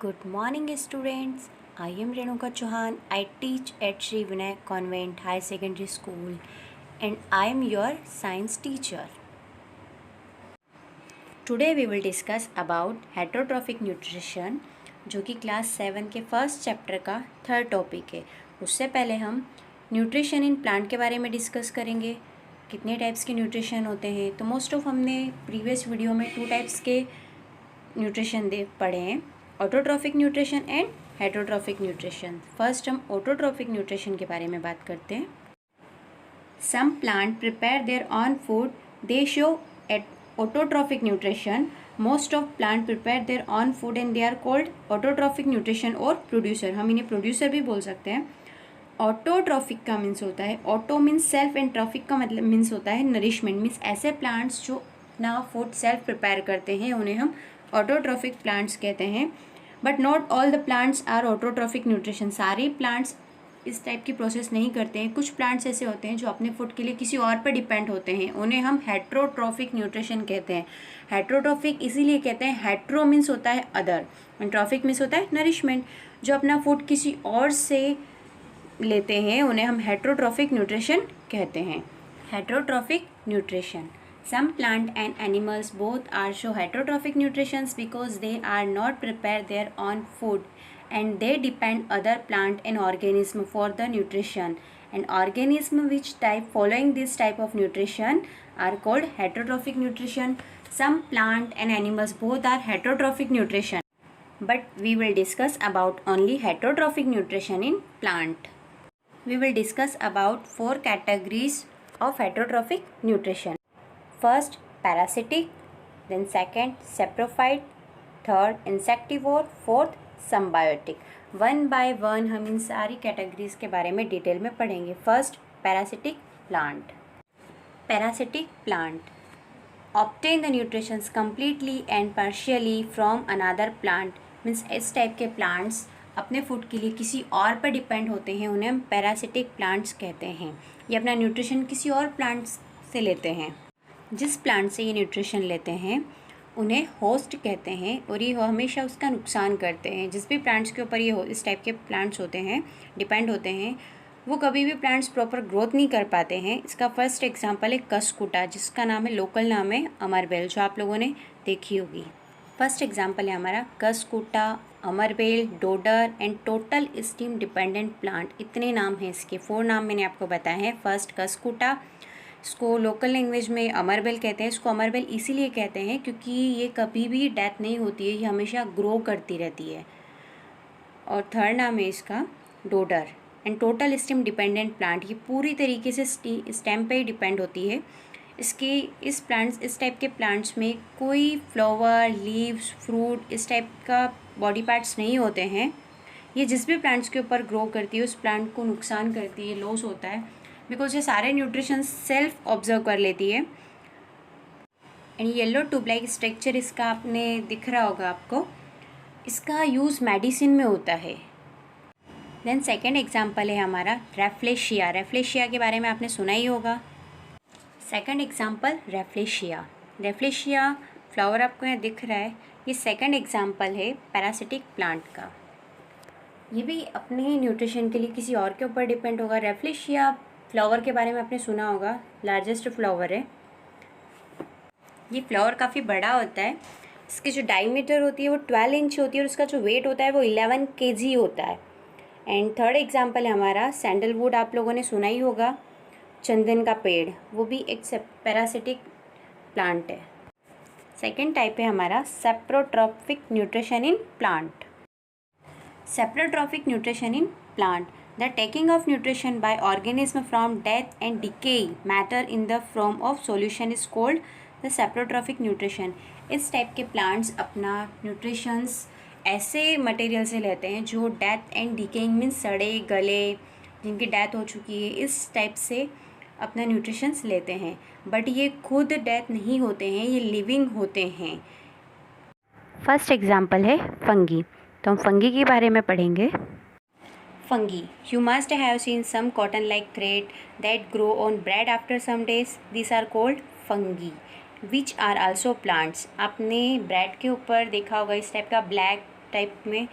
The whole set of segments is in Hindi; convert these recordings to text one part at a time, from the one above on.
Good morning, students. I am Renuka Chauhan. I teach at Sri Vinay Convent High Secondary School, and I am your science teacher. Today we will discuss about heterotrophic nutrition, जो कि क्लास 7 के फर्स्ट चैप्टर का थर्ड टॉपिक है. उससे पहले हम न्यूट्रिशन इन प्लांट के बारे में डिस्कस करेंगे. कितने टाइप्स के न्यूट्रिशन होते हैं. तो मोस्ट ऑफ हमने प्रीवियस वीडियो में 2 टाइप्स के न्यूट्रिशन पढ़े हैं, autotrophic nutrition and heterotrophic nutrition. First हम ऑटोट्रॉफिक न्यूट्रिशन के बारे में बात करते हैं. Some plant prepare their own food, they show at autotrophic nutrition. Most of plant prepare their own food and they are called autotrophic nutrition और producer. हम इन्हें producer भी बोल सकते हैं. ऑटोट्रॉफिक का मीन्स होता है, auto means self and trophic का मतलब मीन्स होता है नरिशमेंट. मीन्स ऐसे प्लांट्स जो अपना फूड सेल्फ प्रिपेयर करते हैं उन्हें हम ऑटोट्रॉफिक प्लांट्स कहते हैं. But not all the plants are autotrophic nutrition. सारे प्लांट्स इस टाइप की प्रोसेस नहीं करते हैं. कुछ प्लांट्स ऐसे होते हैं जो अपने फूड के लिए किसी और पर डिपेंड होते हैं, उन्हें हम हेटरोट्रॉफिक न्यूट्रिशन कहते हैं. हेटरोट्रॉफिक इसीलिए कहते हैं, हेट्रो मीन्स होता है अदर एंड ट्रॉफिक मीन्स होता है नरिशमेंट. जो अपना फूड किसी और से लेते हैं उन्हें हम हेटरोट्रॉफिक न्यूट्रिशन कहते हैं. Heterotrophic nutrition. Some plant and animals both are show heterotrophic nutrition because they are not prepare their own food and they depend other plant and organism for the nutrition, and organism which type following this type of nutrition are called heterotrophic nutrition. Some plant and animals both are heterotrophic nutrition, but we will discuss about only heterotrophic nutrition in plant. We will discuss about 4 categories of heterotrophic nutrition. First, parasitic, then second, saprophyte, third, insectivore, fourth, symbiotic. One by one हम इन सारी कैटेगरीज के बारे में डिटेल में पढ़ेंगे. First, parasitic plant. Parasitic plant obtain the nutritions completely and partially from another plant. Means इस टाइप के प्लांट्स अपने फूड के लिए किसी और पर डिपेंड होते हैं, उन्हें हम पैरासिटिक प्लांट्स कहते हैं. ये अपना न्यूट्रिशन किसी और प्लांट्स से लेते हैं. जिस प्लांट से ये न्यूट्रिशन लेते हैं उन्हें होस्ट कहते हैं और ये हमेशा उसका नुकसान करते हैं. जिस भी प्लांट्स के ऊपर ये इस टाइप के प्लांट्स होते हैं, डिपेंड होते हैं, वो कभी भी प्लांट्स प्रॉपर ग्रोथ नहीं कर पाते हैं. इसका फर्स्ट एग्जांपल है कस्कुटा, जिसका नाम है, लोकल नाम है अमरबेल, जो आप लोगों ने देखी होगी. फर्स्ट एग्जांपल है हमारा कस्कुटा, अमरबेल, dodder and total stem dependent plant. इतने नाम हैं इसके, 4 नाम मैंने आपको बताए हैं. फर्स्ट कस्कुटा, इसको लोकल लैंग्वेज में अमरबेल कहते हैं. इसको अमरबेल इसीलिए कहते हैं क्योंकि ये कभी भी डेथ नहीं होती है, ये हमेशा ग्रो करती रहती है. और थर्ड नाम है इसका dodder and total stem dependent plant. ये पूरी तरीके से स्टेम पे ही डिपेंड होती है. इस टाइप के प्लांट्स में कोई फ्लावर, लीव्स, फ्रूट इस टाइप का बॉडी पार्ट्स नहीं होते हैं. ये जिस भी प्लांट्स के ऊपर ग्रो करती है उस प्लांट को नुकसान करती है, लॉस होता है, बिकॉज ये सारे न्यूट्रिशन सेल्फ ऑब्जर्व कर लेती है. And yellow tube like structure इसका आपने दिख रहा होगा आपको. इसका यूज़ मेडिसिन में होता है. देन सेकेंड एग्जाम्पल है हमारा रेफ्लेशिया. रेफ्लेशिया के बारे में आपने सुना ही होगा. Second example rafflesia. Rafflesia flower आपको यहाँ दिख रहा है. ये सेकेंड एग्जाम्पल है पैरासिटिक प्लांट का. ये भी अपने ही न्यूट्रिशन के लिए किसी और के ऊपर डिपेंड होगा. रेफ्लेशिया फ्लावर के बारे में आपने सुना होगा, लार्जेस्ट फ्लावर है. ये फ्लावर काफ़ी बड़ा होता है. इसकी जो डायमीटर होती है वो 12 इंच होती है और उसका जो वेट होता है वो 11 kg होता है. एंड थर्ड एग्जांपल है हमारा सैंडलवुड. आप लोगों ने सुना ही होगा, चंदन का पेड़, वो भी एक पैरासिटिक प्लांट है. सेकेंड टाइप है हमारा saprotrophic nutrition in plant. Saprotrophic nutrition in plant. The taking of nutrition by organism from death and decay matter in the form of solution is called the saprotrophic nutrition. इस टाइप के प्लांट्स अपना न्यूट्रिशंस ऐसे मटेरियल से लेते हैं जो डेथ एंड डिकेइंग मीन्स सड़े गले, जिनकी डेथ हो चुकी है, इस टाइप से अपना न्यूट्रिशंस लेते हैं. बट ये खुद डेथ नहीं होते हैं, ये लिविंग होते हैं. फर्स्ट एग्जाम्पल है फंगी. तो हम फंगी के बारे में पढ़ेंगे. Fungi. You must have seen some cotton-like thread that grow on bread after some days. These are called fungi, which are also plants. आपने ब्रेड के ऊपर देखा होगा इस टाइप का ब्लैक टाइप में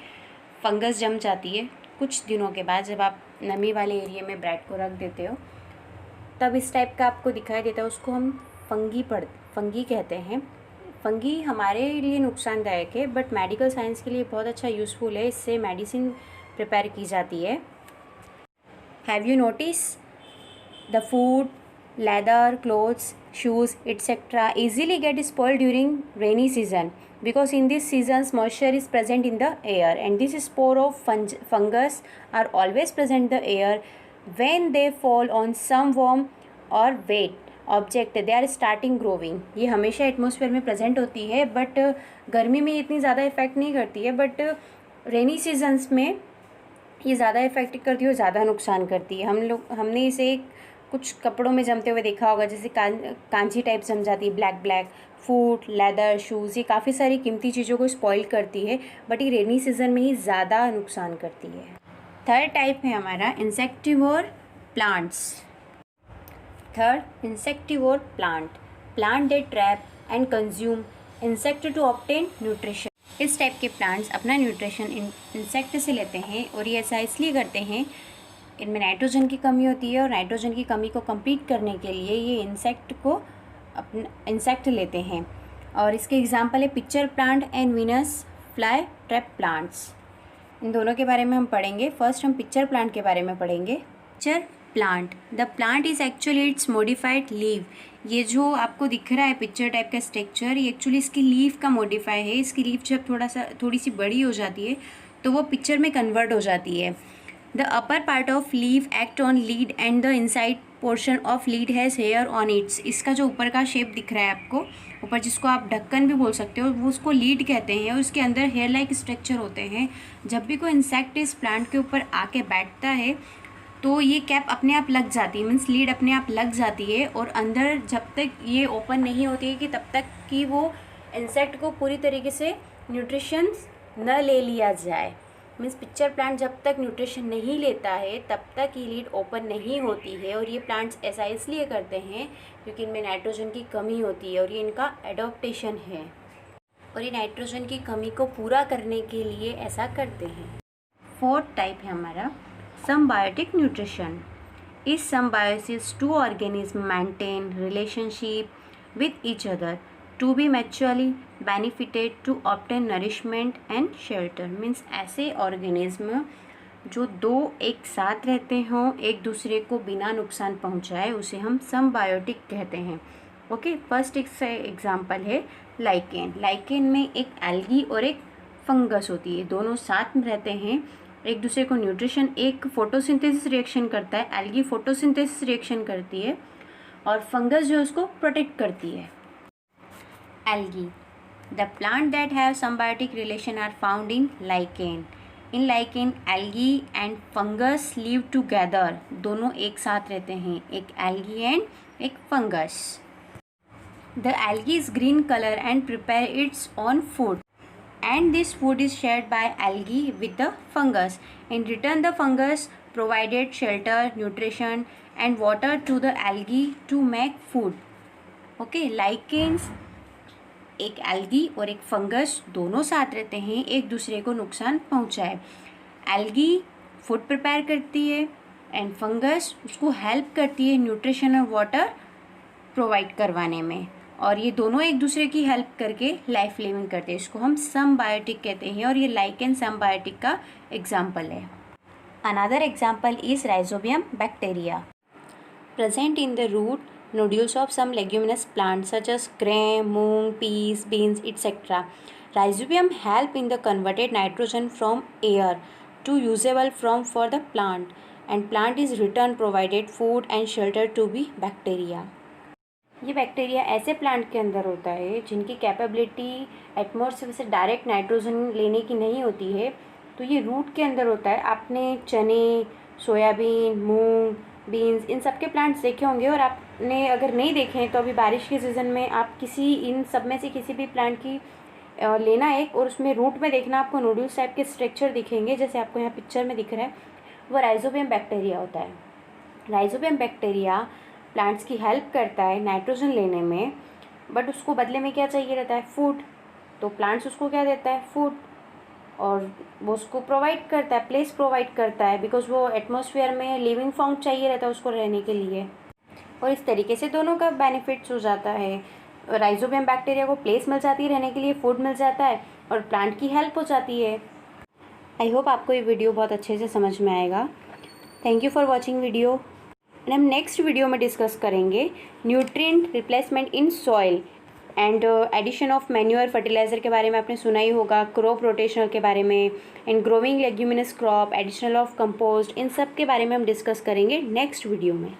फंगस जम जाती है कुछ दिनों के बाद, जब आप नमी वाले एरिया में ब्रेड को रख देते हो तब इस टाइप का आपको दिखाई देता है। उसको हम फंगी कहते हैं। फंगी हमारे लिए नुकसानदायक है बट मेडिकल साइंस के लिए बहुत अच्छा यूज़फुल है। इससे मेडिसिन प्रिपेयर की जाती है। Have you notice the food, leather, clothes, shoes, etc. easily get spoiled during rainy season because in these seasons moisture is present in the air and this spore of fungus are always present in the air. When they fall on some warm or wet object they are starting growing. ये हमेशा एटमॉस्फेयर में प्रेजेंट होती है बट गर्मी में इतनी ज़्यादा इफेक्ट नहीं करती है, बट रेनी सीजन्स में ये ज़्यादा इफेक्ट करती है और ज़्यादा नुकसान करती है। हमने इसे कुछ कपड़ों में जमते हुए देखा होगा, जैसे कांची टाइप जम जाती है, ब्लैक फूड, लेदर, शूज़, ये काफ़ी सारी कीमती चीज़ों को स्पॉइल करती है बट ये रेनी सीजन में ही ज़्यादा नुकसान करती है। थर्ड टाइप है हमारा insectivore plants. Third, insectivore plant they trap and consume insect to obtain nutrition. इस टाइप के प्लांट्स अपना न्यूट्रिशन इंसेक्ट से लेते हैं और ये ऐसा इसलिए करते हैं, इनमें नाइट्रोजन की कमी होती है और नाइट्रोजन की कमी को कंप्लीट करने के लिए ये इंसेक्ट लेते हैं। और इसके एग्जांपल है pitcher plant and Venus fly trap plants. इन दोनों के बारे में हम पढ़ेंगे। फर्स्ट हम पिक्चर प्लांट के बारे में पढ़ेंगे। Pitcher plant, the plant is actually it's modified leave. ये जो आपको दिख रहा है पिक्चर टाइप का स्ट्रक्चर, ये एक्चुअली इसकी लीफ का मॉडिफाई है। इसकी लीफ जब थोड़ी सी बड़ी हो जाती है तो वो पिक्चर में कन्वर्ट हो जाती है। The upper part of leaf act on lead and the inside portion of lead has hair on it. इसका जो ऊपर का शेप दिख रहा है आपको ऊपर, जिसको आप ढक्कन भी बोल सकते हो, वो उसको लीड कहते हैं और उसके अंदर हेयर लाइक स्ट्रक्चर होते हैं। जब भी कोई इंसेक्ट इस प्लांट के ऊपर आके बैठता है तो ये कैप अपने आप लग जाती है, मीन्स लीड अपने आप लग जाती है और अंदर जब तक ये ओपन नहीं होती है कि तब तक कि वो इंसेक्ट को पूरी तरीके से न्यूट्रिशन न ले लिया जाए। मीन्स पिक्चर प्लांट जब तक न्यूट्रिशन नहीं लेता है तब तक ये लीड ओपन नहीं होती है। और ये प्लांट्स ऐसा इसलिए करते हैं क्योंकि इनमें नाइट्रोजन की कमी होती है और ये इनका एडॉप्टेशन है और ये नाइट्रोजन की कमी को पूरा करने के लिए ऐसा करते हैं। फोर्थ टाइप है हमारा सिम्बायोटिक न्यूट्रिशन। इस symbiosis two organism maintain relationship with each other to be mutually benefited to obtain nourishment and shelter। Means ऐसे ऑर्गेनिज्म जो दो एक साथ रहते हों, एक दूसरे को बिना नुकसान पहुंचाए, उसे हम सिम्बायोटिक कहते हैं। ओके, फर्स्ट एग्जांपल है लाइकेन। लाइकेन में एक एल्गी और एक फंगस होती है, दोनों साथ में रहते हैं, एक दूसरे को न्यूट्रिशन, एक फोटोसिंथेसिस रिएक्शन करता है, एल्गी फोटोसिंथेसिस रिएक्शन करती है और फंगस जो उसको प्रोटेक्ट करती है। Algae, the plant that have symbiotic relation are found in lichen. In lichen, algae and fungus live together. दोनों एक साथ रहते हैं, एक algae and एक fungus. The algae is green color and prepare its own food. And this food is shared by algae with the fungus. In return, the fungus provided shelter, nutrition and water to the algae to make food. Okay, lichens एक एल्गी और एक फंगस दोनों साथ रहते हैं, एक दूसरे को नुकसान पहुंचाए। एल्गी फूड प्रिपेयर करती है एंड फंगस उसको हेल्प करती है न्यूट्रिशन और वाटर प्रोवाइड करवाने में, और ये दोनों एक दूसरे की हेल्प करके लाइफ लिविंग करते हैं। इसको हम सिम्बायोटिक कहते हैं और ये लाइकेन सिम्बायोटिक का एग्जाम्पल है। Another example is rhizobium bacteria present in the root nodules of some leguminous plants such as gram, moong, peas, beans, etc. Rhizobium help in the converted nitrogen from air to usable form for the plant and plant is return provided food and shelter to be bacteria. ये बैक्टीरिया ऐसे प्लांट के अंदर होता है जिनकी कैपेबिलिटी एटमॉस्फेयर से डायरेक्ट नाइट्रोजन लेने की नहीं होती है, तो ये रूट के अंदर होता है। आपने चने, सोयाबीन, मूंग, बीन्स, इन सब के प्लांट्स देखे होंगे और आपने अगर नहीं देखे हैं तो अभी बारिश के सीज़न में आप इन सब में से किसी भी प्लांट की लेना एक, और उसमें रूट में देखना आपको नूडल्स टाइप के स्ट्रक्चर दिखेंगे, जैसे आपको यहाँ पिक्चर में दिख रहा है, वो राइजोबियम बैक्टीरिया होता है। राइजोबियम बैक्टीरिया प्लांट्स की हेल्प करता है नाइट्रोजन लेने में, बट उसको बदले में क्या चाहिए रहता है? फूड। तो प्लांट्स उसको क्या देता है? फूड। और वो उसको प्रोवाइड करता है, प्लेस प्रोवाइड करता है, बिकॉज वो एटमॉस्फेयर में लिविंग फॉर्म चाहिए रहता है उसको रहने के लिए। और इस तरीके से दोनों का बेनिफिट्स हो जाता है। राइजोबियम बैक्टीरिया को प्लेस मिल जाती है रहने के लिए, फूड मिल जाता है और प्लांट की हेल्प हो जाती है। आई होप आपको ये वीडियो बहुत अच्छे से समझ में आएगा। Thank you for watching video. And हम नेक्स्ट वीडियो में डिस्कस करेंगे nutrient replacement in soil and addition of manure fertiliser के बारे में आपने सुना ही होगा, क्रॉप रोटेशनल के बारे में, and growing leguminous crop, additional of compost, इन सब के बारे में हम डिस्कस करेंगे नेक्स्ट वीडियो में।